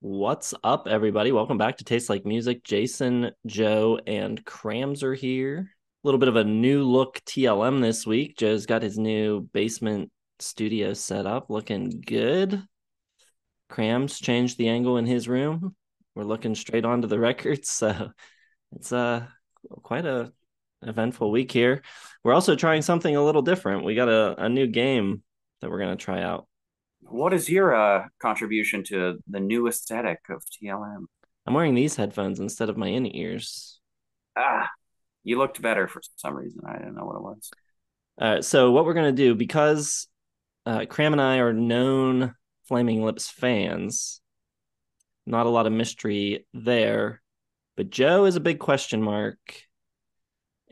What's up, everybody? Welcome back to Taste Like Music. Jason, Joe, and Kramzer here. A little bit of a new look TLM this week. Joe's got his new basement studio set up, looking good. Krams changed the angle in his room. We're looking straight onto the records, so it's quite a eventful week here. We're also trying something a little different. We got a new game that we're gonna try out. What is your contribution to the new aesthetic of TLM? I'm wearing these headphones instead of my in-ears. Ah, you looked better for some reason. I didn't know what it was. So what we're gonna do, because Cram and I are known Flaming Lips fans, not a lot of mystery there, but Joe is a big question mark,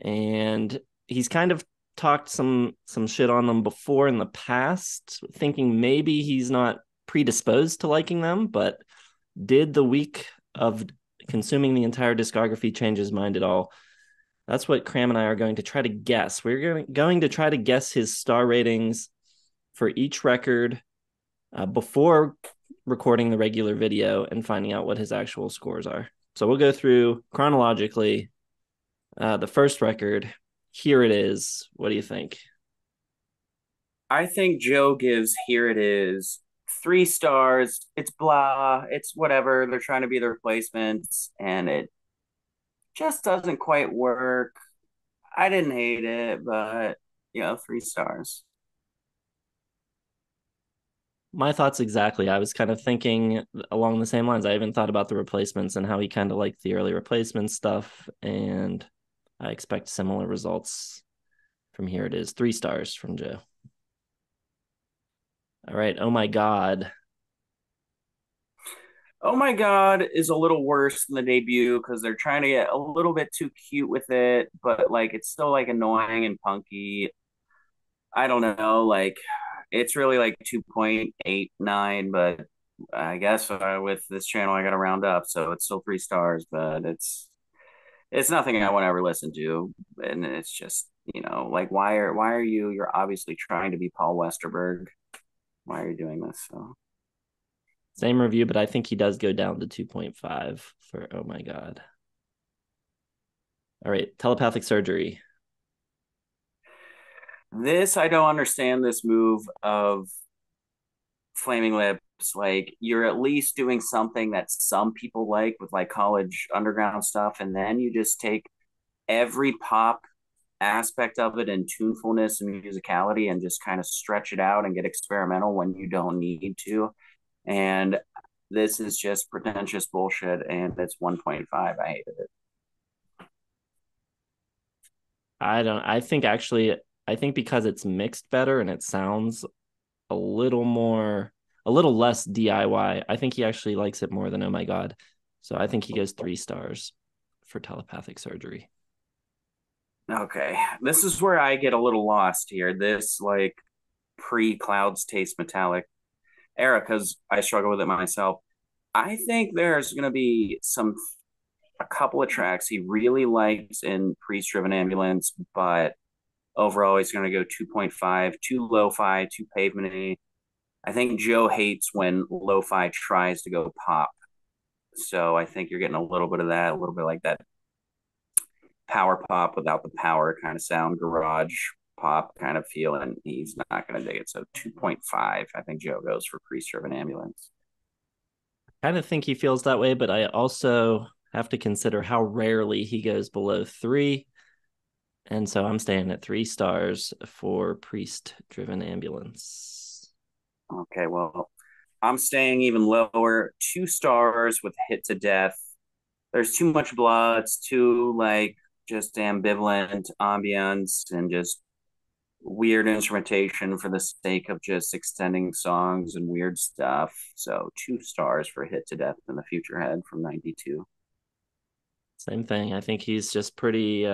and he's kind of talked some shit on them before in the past, thinking maybe he's not predisposed to liking them, but did the week of consuming the entire discography change his mind at all? That's what Cram and I are going to try to guess. We're going to try to guess his star ratings for each record before recording the regular video and finding out what his actual scores are. So we'll go through chronologically. The first record, Here It Is. What do you think? I think Joe gives Here It Is 3 stars. It's blah. It's whatever. They're trying to be the replacements, and it just doesn't quite work. I didn't hate it, but 3 stars. My thoughts exactly. I was kind of thinking along the same lines. I even thought about the replacements and how he kind of liked the early replacement stuff, and I expect similar results from Here It Is. 3 stars from Joe. All right. Oh my God. Oh my God is a little worse than the debut because they're trying to get a little bit too cute with it, but like it's still like annoying and punky. I don't know, like it's really like 2.89, but I guess with this channel I got to round up, so it's still 3 stars, but it's nothing I want to ever listen to, and it's just like why are you're obviously trying to be Paul Westerberg. Why are you doing this? So Same review, but I think he does go down to 2.5 for Oh My God. All right. Telepathic Surgery. this I don't understand this move of Flaming Lips. Like you're at least doing something that some people like with like college underground stuff, and then you just take every pop aspect of it and tunefulness and musicality and just kind of stretch it out and get experimental when you don't need to. And this is just pretentious bullshit, and it's 1.5. I hated it. I think actually, I think because it's mixed better and it sounds a little more, a little less DIY, I think he actually likes it more than Oh My God. So I think he goes 3 stars for Telepathic Surgery. Okay, this is where I get a little lost here. This like pre-Clouds Taste Metallic era, because I struggle with it myself. I think there's going to be a couple of tracks he really likes in Priest Driven Ambulance, but overall he's going to go 2.5, too lo-fi, too pavement. I think Joe hates when lo-fi tries to go pop. So I think you're getting a little bit of that, a little bit like that power pop without the power kind of sound, garage pop kind of feel, and he's not going to dig it. So 2.5, I think Joe goes for Priest Driven Ambulance. Kind of think he feels that way, but I also have to consider how rarely he goes below 3. And so I'm staying at 3 stars for Priest Driven Ambulance. Okay, well, I'm staying even lower, 2 stars with Hit to Death. There's too much blood. It's too like just ambivalent ambience and just weird instrumentation for the sake of just extending songs and weird stuff. So 2 stars for Hit to Death in the Future Head from '92. Same thing. I think he's just pretty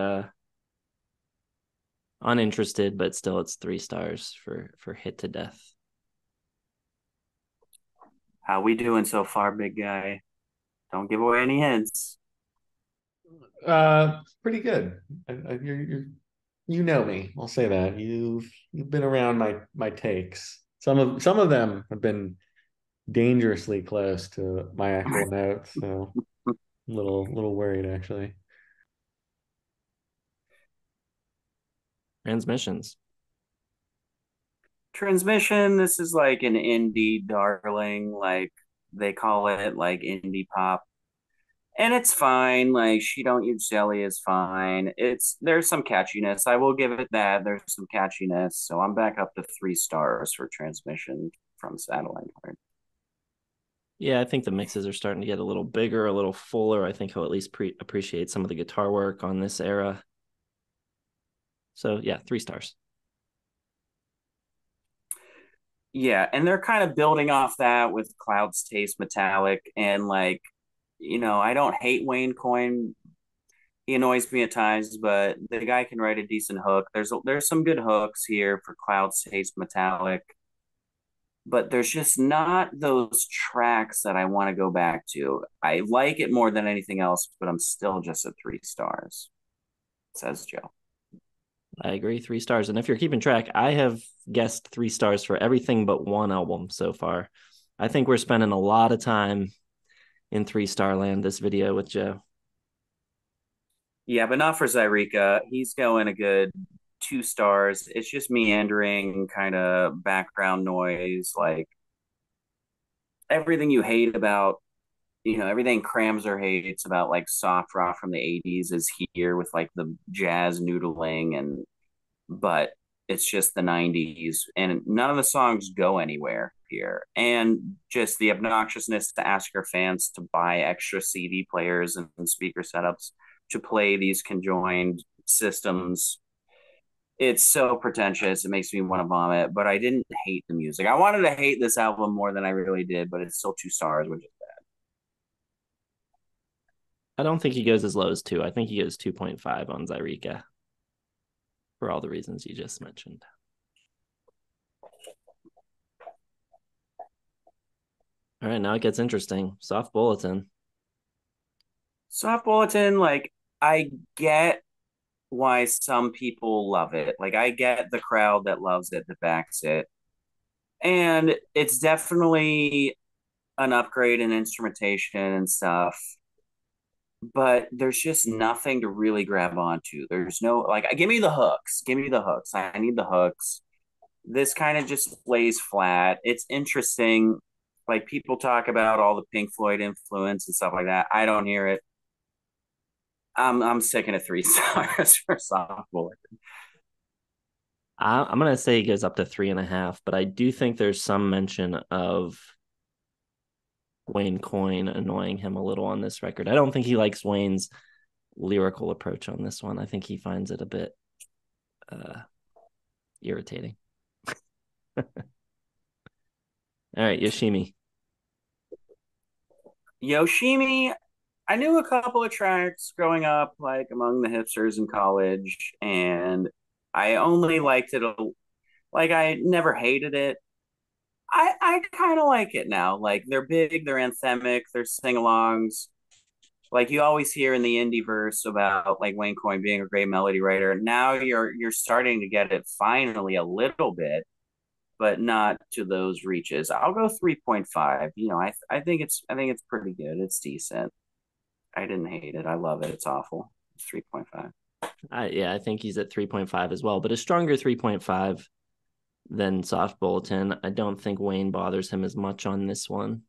uninterested, but still it's 3 stars for Hit to Death. How we doing so far, big guy? Don't give away any hints. Pretty good. You know me. I'll say that. You've been around my takes. Some of them have been dangerously close to my actual notes, so little worried actually. Transmissions. Transmission, this is like an indie darling, like they call it, like indie pop. And it's fine. Like She Don't Use Jelly is fine. There's some catchiness. I will give it that. There's some catchiness. So I'm back up to 3 stars for Transmission from Satellite Heart. Yeah, I think the mixes are starting to get a little bigger, a little fuller. I think he'll at least appreciate some of the guitar work on this era. So yeah, 3 stars. Yeah, and they're kind of building off that with Cloud's Taste Metallic, and like, I don't hate Wayne Coyne. He annoys me at times, but the guy can write a decent hook. There's some good hooks here for Cloud's Taste Metallic, but there's just not those tracks that I want to go back to. I like it more than anything else, but I'm still just at 3 stars, says Joe. I agree, 3 stars. And if you're keeping track, I have guessed 3 stars for everything but one album so far. I think we're spending a lot of time in 3-star land this video with Joe. Yeah, but not for Zyrika. He's going a good 2 stars. It's just meandering kind of background noise, like everything you hate about, everything Kramzer hates about like soft rock from the 80s is here with like the jazz noodling, but it's just the 90s and none of the songs go anywhere here. And just the obnoxiousness to ask your fans to buy extra CD players and speaker setups to play these conjoined systems. It's so pretentious. It makes me want to vomit, but I didn't hate the music. I wanted to hate this album more than I really did, but it's still 2 stars, which is I don't think he goes as low as 2. I think he goes 2.5 on Zyrika for all the reasons you just mentioned. All right, now it gets interesting. Soft Bulletin. Soft Bulletin, like, I get why some people love it. Like, I get the crowd that loves it, that backs it. And it's definitely an upgrade in instrumentation and stuff. But there's just nothing to really grab onto. There's no, like, give me the hooks. Give me the hooks. I need the hooks. This kind of just lays flat. It's interesting. Like, people talk about all the Pink Floyd influence and stuff like that. I don't hear it. I'm sticking at 3 stars for Soft Bulletin. I'm going to say he goes up to 3.5, but I do think there's some mention of Wayne Coyne annoying him a little on this record. I don't think he likes Wayne's lyrical approach on this one. I think he finds it a bit irritating. All right, Yoshimi. Yoshimi, I knew a couple of tracks growing up, like among the hipsters in college, and I only liked it. Like, I never hated it. I kind of like it now. Like, they're big, they're anthemic, they're sing-alongs. Like, you always hear in the indie verse about like Wayne Coyne being a great melody writer. Now you're starting to get it finally a little bit, but not to those reaches. I'll go 3.5. I think it's pretty good. It's decent. I didn't hate it. I love it. It's awful. It's 3.5. I think he's at 3.5 as well, but a stronger 3.5 than Soft Bulletin. I don't think Wayne bothers him as much on this one.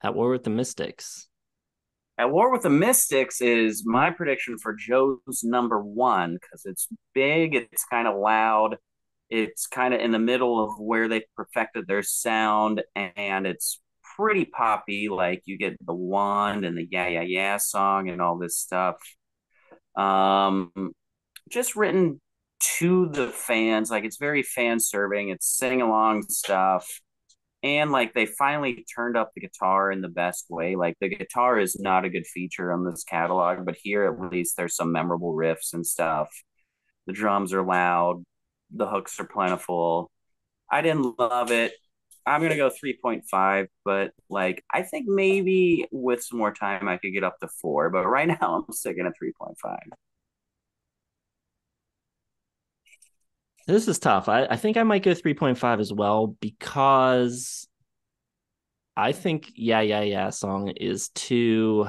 At War with the Mystics. At War with the Mystics is my prediction for Joe's number one because it's big, it's kind of loud, it's kind of in the middle of where they perfected their sound, and it's pretty poppy. Like, you get the wand and the yeah yeah yeah song and all this stuff. Just written to the fans, like it's very fan serving. It's sing along stuff. And like they finally turned up the guitar in the best way. Like, the guitar is not a good feature on this catalog, but here at least there's some memorable riffs and stuff. The drums are loud, the hooks are plentiful. I didn't love it. I'm gonna go 3.5, but like I think maybe with some more time I could get up to 4. But right now I'm sticking at 3.5. This is tough. I think I might go 3.5 as well because I think Yeah Yeah Yeah song is too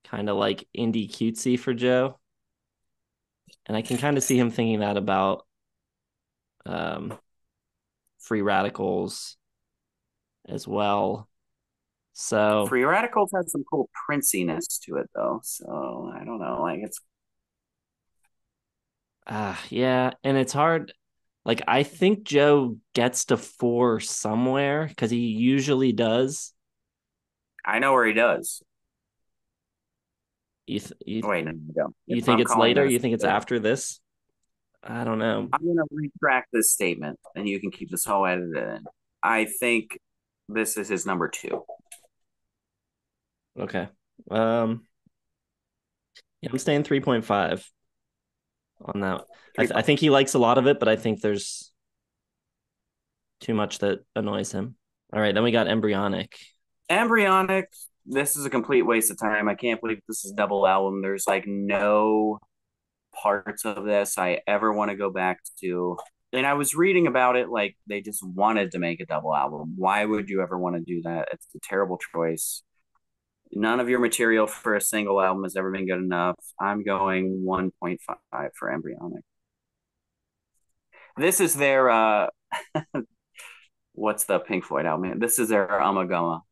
kind of like indie cutesy for Joe. And I can kind of see him thinking that about um, Free Radicals as well. So, Free Radicals has some cool princiness to it, though. So I don't know. Like it's yeah. And it's hard. Like, I think Joe gets to four somewhere because he usually does. I know where he does. You, you, Wait, no, I don't. you If think I'm it's calling later? this, You think it's after this? I don't know. I'm gonna retract this statement, and you can keep this all edited in. I think this is his number two. Okay. Um, yeah, I'm staying 3.5 on that. Three. I think he likes a lot of it, but I think there's too much that annoys him. All right, then we got Embryonic. Embryonic. This is a complete waste of time. I can't believe this is a double album. There's like no parts of this I ever want to go back to. And I was reading about it like they just wanted to make a double album. Why would you ever want to do that? It's a terrible choice. None of your material for a single album has ever been good enough. I'm going 1.5 for Embryonic. This is their what's the Pink Floyd album? This is their Amagama,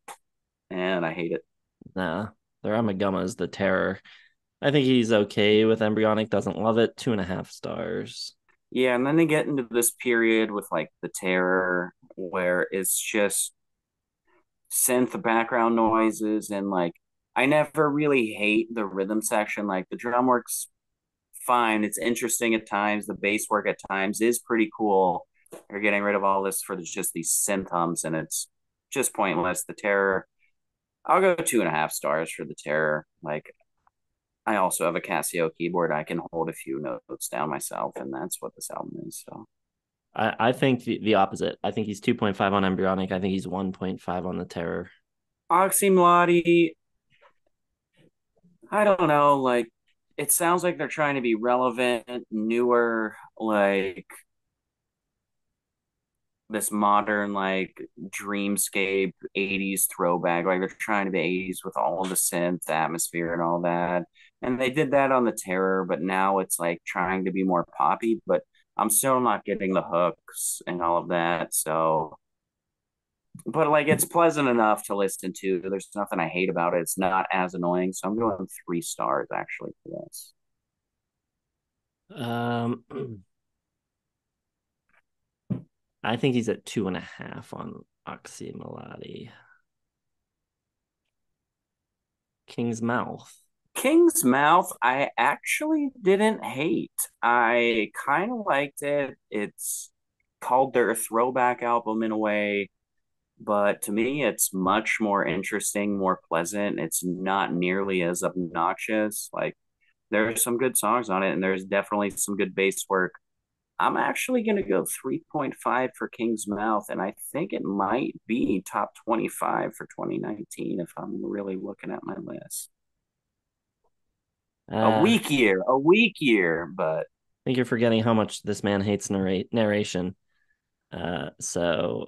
and I hate it. Nah, their Amagama is the terror. I think he's okay with Embryonic, doesn't love it. 2.5 stars. Yeah, and then they get into this period with like the Terror, where it's just synth background noises and like I never really hate the rhythm section. Like the drum work's fine. It's interesting at times. The bass work at times is pretty cool. They're getting rid of all this for just these synth hums, and it's just pointless. The Terror, I'll go 2.5 stars for the Terror. Like I also have a Casio keyboard. I can hold a few notes down myself, and that's what this album is. So I think the opposite. I think he's 2.5 on Embryonic. I think he's 1.5 on the terror. Oxy Melody, I don't know. Like it sounds like they're trying to be relevant, newer, like this modern like dreamscape 80s throwback. Like they're trying to be 80s with all of the synth atmosphere and all that. And they did that on the Terror, but now it's like trying to be more poppy, but I'm still not getting the hooks and all of that. So but like it's pleasant enough to listen to. There's nothing I hate about it. It's not as annoying. So I'm going 3 stars actually for this. Um, I think he's at 2.5 on Oxy Melody. King's Mouth. King's Mouth, I actually didn't hate. I kind of liked it. It's called their throwback album in a way, but to me, it's much more interesting, more pleasant. It's not nearly as obnoxious. Like, there's some good songs on it, and there's definitely some good bass work. I'm actually going to go 3.5 for King's Mouth, and I think it might be top 25 for 2019 if I'm really looking at my list. I A weak year, but think you're forgetting how much this man hates narration. So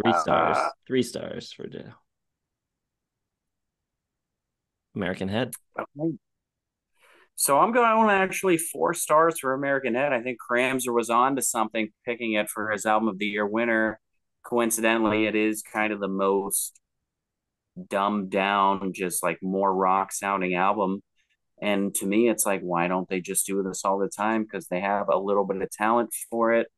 three uh, stars. 3 stars for Joe. American Head. okay. So I'm going actually 4 stars for American Head. I think Kramzer was on to something picking it for his album of the year winner. Coincidentally, it is kind of the most dumbed down, just like more rock sounding album. And to me, it's like, why don't they just do this all the time? Because they have a little bit of talent for it.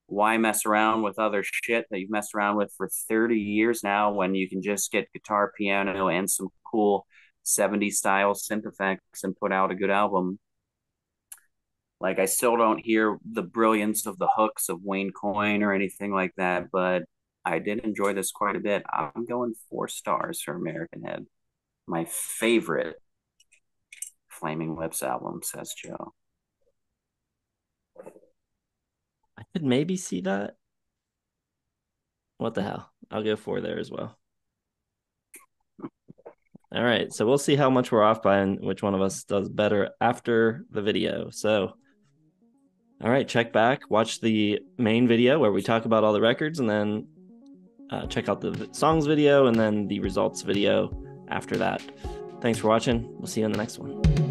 Why mess around with other shit that you've messed around with for 30 years now when you can just get guitar, piano, and some cool 70s style synth effects and put out a good album? Like, I still don't hear the brilliance of the hooks of Wayne Coyne or anything like that, but I did enjoy this quite a bit. I'm going 4 stars for American Head. My favorite Flaming Lips album, says Joe. I could maybe see that. What the hell? I'll go 4 there as well. All right. So we'll see how much we're off by and which one of us does better after the video. So All right, check back, watch the main video where we talk about all the records, and then check out the songs video and then the results video after that. Thanks for watching. We'll see you in the next one.